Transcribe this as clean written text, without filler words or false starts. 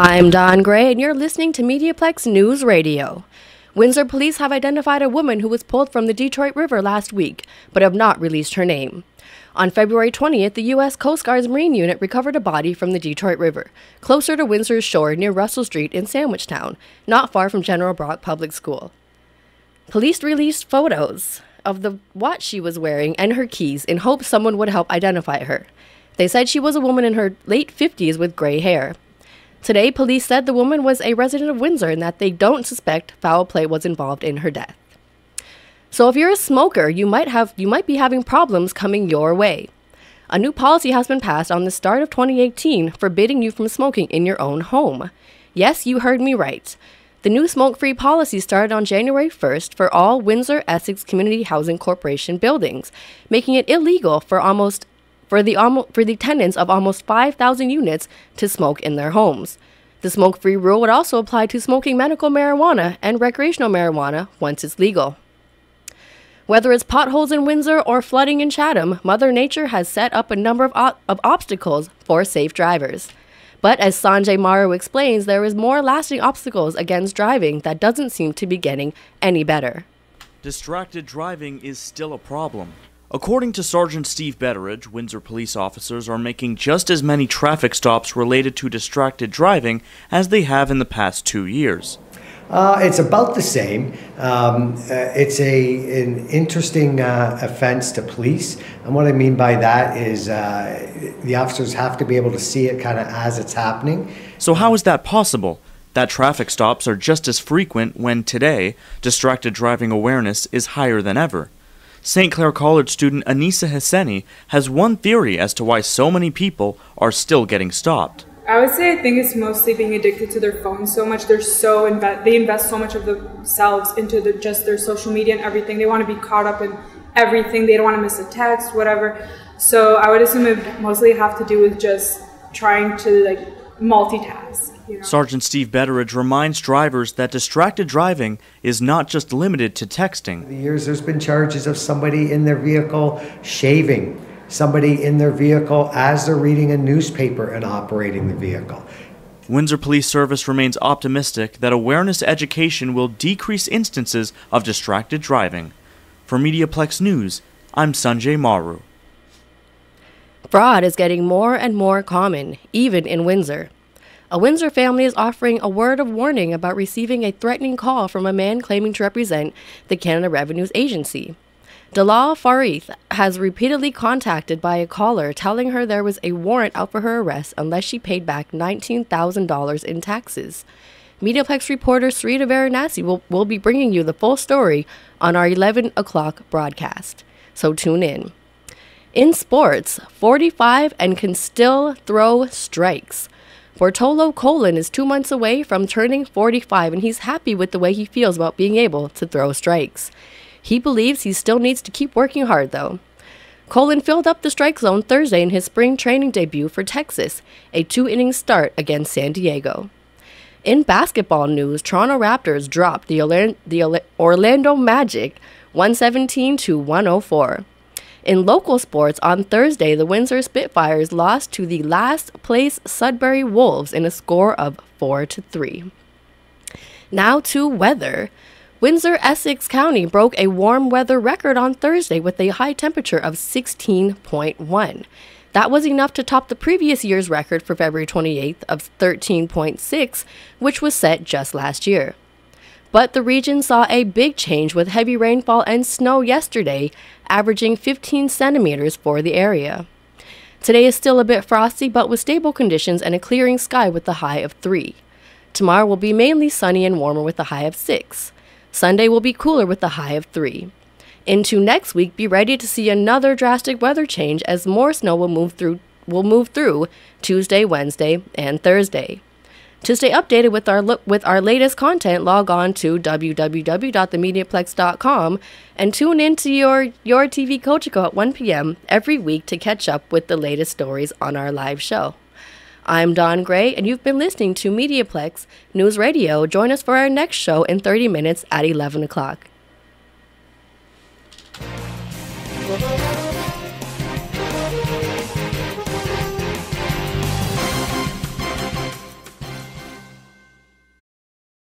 I'm Don Gray, and you're listening to MediaPlex News Radio. Windsor police have identified a woman who was pulled from the Detroit River last week, but have not released her name. On February 20th, the U.S. Coast Guard's Marine Unit recovered a body from the Detroit River, closer to Windsor's shore near Russell Street in Sandwichtown, not far from General Brock Public School. Police released photos of the watch she was wearing and her keys in hopes someone would help identify her. They said she was a woman in her late 50s with gray hair. Today, police said the woman was a resident of Windsor and that they don't suspect foul play was involved in her death. So if you're a smoker, you might be having problems coming your way. A new policy has been passed on the start of 2018 forbidding you from smoking in your own home. Yes, you heard me right. The new smoke-free policy started on January 1st for all Windsor-Essex Community Housing Corporation buildings, making it illegal for the tenants of almost 5,000 units to smoke in their homes. The smoke-free rule would also apply to smoking medical marijuana and recreational marijuana once it's legal. Whether it's potholes in Windsor or flooding in Chatham, Mother Nature has set up a number of obstacles for safe drivers. But as Sanjay Maru explains, there is more lasting obstacles against driving that doesn't seem to be getting any better. Distracted driving is still a problem. According to Sergeant Steve Betteridge, Windsor police officers are making just as many traffic stops related to distracted driving as they have in the past 2 years. It's about the same. It's an interesting offense to police, and what I mean by that is the officers have to be able to see it kind of as it's happening. So how is that possible? That traffic stops are just as frequent when today distracted driving awareness is higher than ever. St. Clair College student Anissa Hassani has one theory as to why so many people are still getting stopped. I would say I think it's mostly being addicted to their phones so much. They invest so much of themselves into just their social media and everything. They want to be caught up in everything. They don't want to miss a text, whatever. So I would assume it would mostly have to do with just trying to multitask. You know? Sergeant Steve Betteridge reminds drivers that distracted driving is not just limited to texting. Over the years, there's been charges of somebody in their vehicle shaving, somebody in their vehicle as they're reading a newspaper and operating the vehicle. Windsor Police Service remains optimistic that awareness education will decrease instances of distracted driving. For MediaPlex News, I'm Sanjay Maru. Fraud is getting more and more common, even in Windsor. A Windsor family is offering a word of warning about receiving a threatening call from a man claiming to represent the Canada Revenues Agency. Dalal Farith has repeatedly contacted by a caller telling her there was a warrant out for her arrest unless she paid back $19,000 in taxes. MediaPlex reporter Sarita Varanasi will be bringing you the full story on our 11 o'clock broadcast, so tune in. In sports, 45 and can still throw strikes. Bortolo Colin is 2 months away from turning 45, and he's happy with the way he feels about being able to throw strikes. He believes he still needs to keep working hard, though. Colin filled up the strike zone Thursday in his spring training debut for Texas, a 2-inning start against San Diego. In basketball news, Toronto Raptors dropped the Orlando Magic 117-104. In local sports, on Thursday, the Windsor Spitfires lost to the last-place Sudbury Wolves in a score of 4-3. Now to weather. Windsor-Essex County broke a warm weather record on Thursday with a high temperature of 16.1. That was enough to top the previous year's record for February 28th of 13.6, which was set just last year. But the region saw a big change with heavy rainfall and snow yesterday, averaging 15 centimeters for the area. Today is still a bit frosty, but with stable conditions and a clearing sky with a high of 3. Tomorrow will be mainly sunny and warmer with a high of 6. Sunday will be cooler with a high of 3. Into next week, be ready to see another drastic weather change as more snow will move through Tuesday, Wednesday, and Thursday. To stay updated with our latest content, log on to www.themediaplex.com and tune in to your TV Coachiko at 1 p.m. every week to catch up with the latest stories on our live show. I'm Don Gray, and you've been listening to MediaPlex News Radio. Join us for our next show in 30 minutes at 11 o'clock.